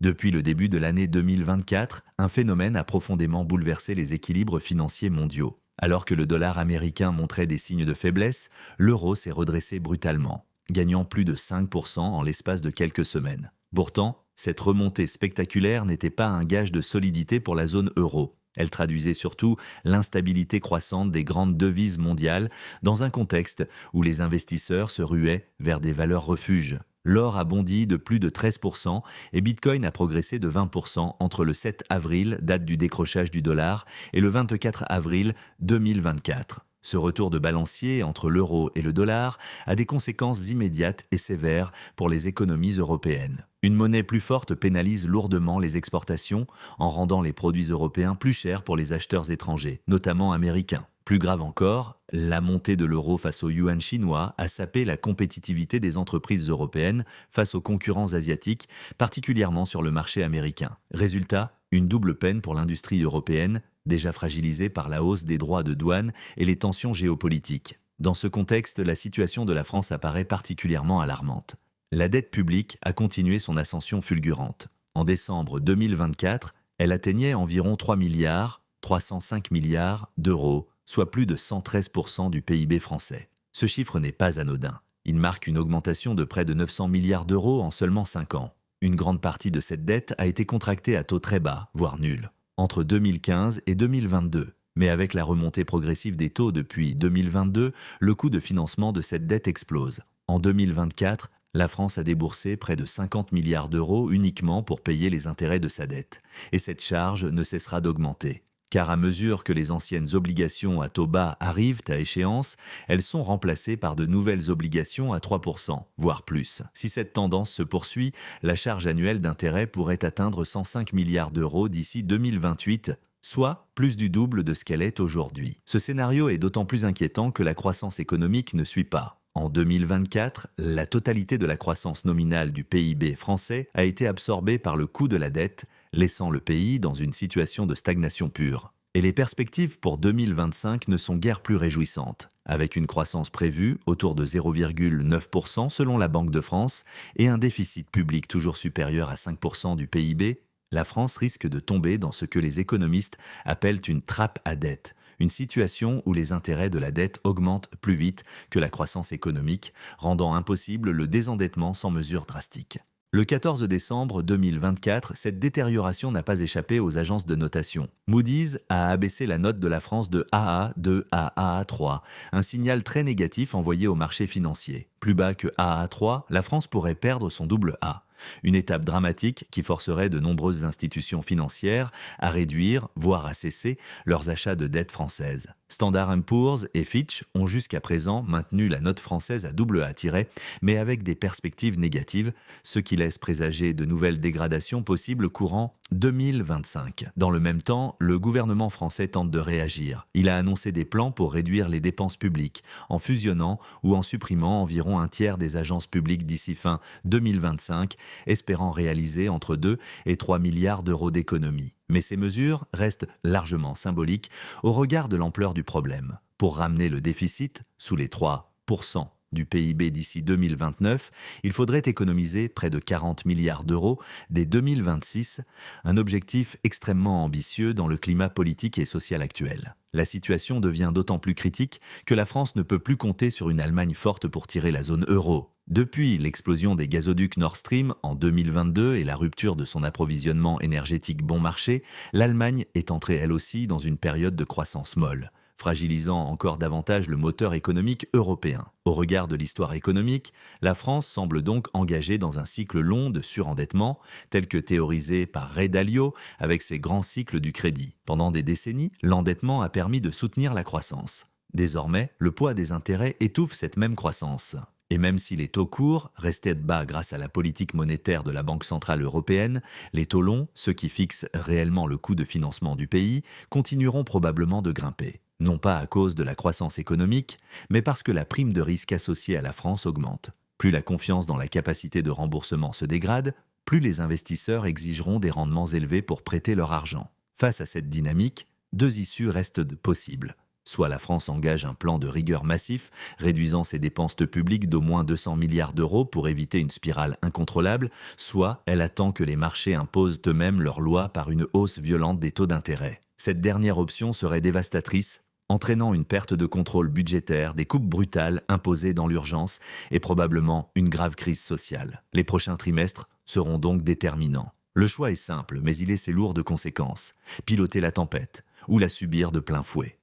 Depuis le début de l'année 2024, un phénomène a profondément bouleversé les équilibres financiers mondiaux. Alors que le dollar américain montrait des signes de faiblesse, l'euro s'est redressé brutalement, gagnant plus de 5% en l'espace de quelques semaines. Pourtant, cette remontée spectaculaire n'était pas un gage de solidité pour la zone euro. Elle traduisait surtout l'instabilité croissante des grandes devises mondiales dans un contexte où les investisseurs se ruaient vers des valeurs refuges. L'or a bondi de plus de 13% et Bitcoin a progressé de 20% entre le 7 avril, date du décrochage du dollar, et le 24 avril 2024. Ce retour de balancier entre l'euro et le dollar a des conséquences immédiates et sévères pour les économies européennes. Une monnaie plus forte pénalise lourdement les exportations en rendant les produits européens plus chers pour les acheteurs étrangers, notamment américains. Plus grave encore, la montée de l'euro face au yuan chinois a sapé la compétitivité des entreprises européennes face aux concurrents asiatiques, particulièrement sur le marché américain. Résultat, une double peine pour l'industrie européenne, déjà fragilisée par la hausse des droits de douane et les tensions géopolitiques. Dans ce contexte, la situation de la France apparaît particulièrement alarmante. La dette publique a continué son ascension fulgurante. En décembre 2024, elle atteignait environ 3,305 milliards d'euros, soit plus de 113% du PIB français. Ce chiffre n'est pas anodin. Il marque une augmentation de près de 900 milliards d'euros en seulement 5 ans. Une grande partie de cette dette a été contractée à taux très bas, voire nul, entre 2015 et 2022. Mais avec la remontée progressive des taux depuis 2022, le coût de financement de cette dette explose. En 2024, la France a déboursé près de 50 milliards d'euros uniquement pour payer les intérêts de sa dette. Et cette charge ne cessera d'augmenter. Car à mesure que les anciennes obligations à taux bas arrivent à échéance, elles sont remplacées par de nouvelles obligations à 3%, voire plus. Si cette tendance se poursuit, la charge annuelle d'intérêt pourrait atteindre 105 milliards d'euros d'ici 2028, soit plus du double de ce qu'elle est aujourd'hui. Ce scénario est d'autant plus inquiétant que la croissance économique ne suit pas. En 2024, la totalité de la croissance nominale du PIB français a été absorbée par le coût de la dette, laissant le pays dans une situation de stagnation pure. Et les perspectives pour 2025 ne sont guère plus réjouissantes, avec une croissance prévue autour de 0,9% selon la Banque de France et un déficit public toujours supérieur à 5% du PIB, la France risque de tomber dans ce que les économistes appellent une trappe à dette, une situation où les intérêts de la dette augmentent plus vite que la croissance économique, rendant impossible le désendettement sans mesures drastiques. Le 14 décembre 2024, cette détérioration n'a pas échappé aux agences de notation. Moody's a abaissé la note de la France de AA2 à AA3, un signal très négatif envoyé au marché financier. Plus bas que AA3, la France pourrait perdre son double A. Une étape dramatique qui forcerait de nombreuses institutions financières à réduire, voire à cesser, leurs achats de dettes françaises. Standard & Poor's et Fitch ont jusqu'à présent maintenu la note française à double A-, mais avec des perspectives négatives, ce qui laisse présager de nouvelles dégradations possibles courant 2025. Dans le même temps, le gouvernement français tente de réagir. Il a annoncé des plans pour réduire les dépenses publiques, en fusionnant ou en supprimant environ un tiers des agences publiques d'ici fin 2025, espérant réaliser entre 2 et 3 milliards d'euros d'économies. Mais ces mesures restent largement symboliques au regard de l'ampleur du problème. Pour ramener le déficit sous les 3% du PIB d'ici 2029, il faudrait économiser près de 40 milliards d'euros dès 2026, un objectif extrêmement ambitieux dans le climat politique et social actuel. La situation devient d'autant plus critique que la France ne peut plus compter sur une Allemagne forte pour tirer la zone euro. Depuis l'explosion des gazoducs Nord Stream en 2022 et la rupture de son approvisionnement énergétique bon marché, l'Allemagne est entrée elle aussi dans une période de croissance molle, fragilisant encore davantage le moteur économique européen. Au regard de l'histoire économique, la France semble donc engagée dans un cycle long de surendettement, tel que théorisé par Ray Dalio avec ses grands cycles du crédit. Pendant des décennies, l'endettement a permis de soutenir la croissance. Désormais, le poids des intérêts étouffe cette même croissance. Et même si les taux courts restaient bas grâce à la politique monétaire de la Banque centrale européenne, les taux longs, ceux qui fixent réellement le coût de financement du pays, continueront probablement de grimper. Non pas à cause de la croissance économique, mais parce que la prime de risque associée à la France augmente. Plus la confiance dans la capacité de remboursement se dégrade, plus les investisseurs exigeront des rendements élevés pour prêter leur argent. Face à cette dynamique, deux issues restent possibles. Soit la France engage un plan de rigueur massif, réduisant ses dépenses publiques d'au moins 200 milliards d'euros pour éviter une spirale incontrôlable, soit elle attend que les marchés imposent eux-mêmes leurs lois par une hausse violente des taux d'intérêt. Cette dernière option serait dévastatrice, entraînant une perte de contrôle budgétaire, des coupes brutales imposées dans l'urgence et probablement une grave crise sociale. Les prochains trimestres seront donc déterminants. Le choix est simple, mais il est ses lourdes conséquences. Piloter la tempête ou la subir de plein fouet.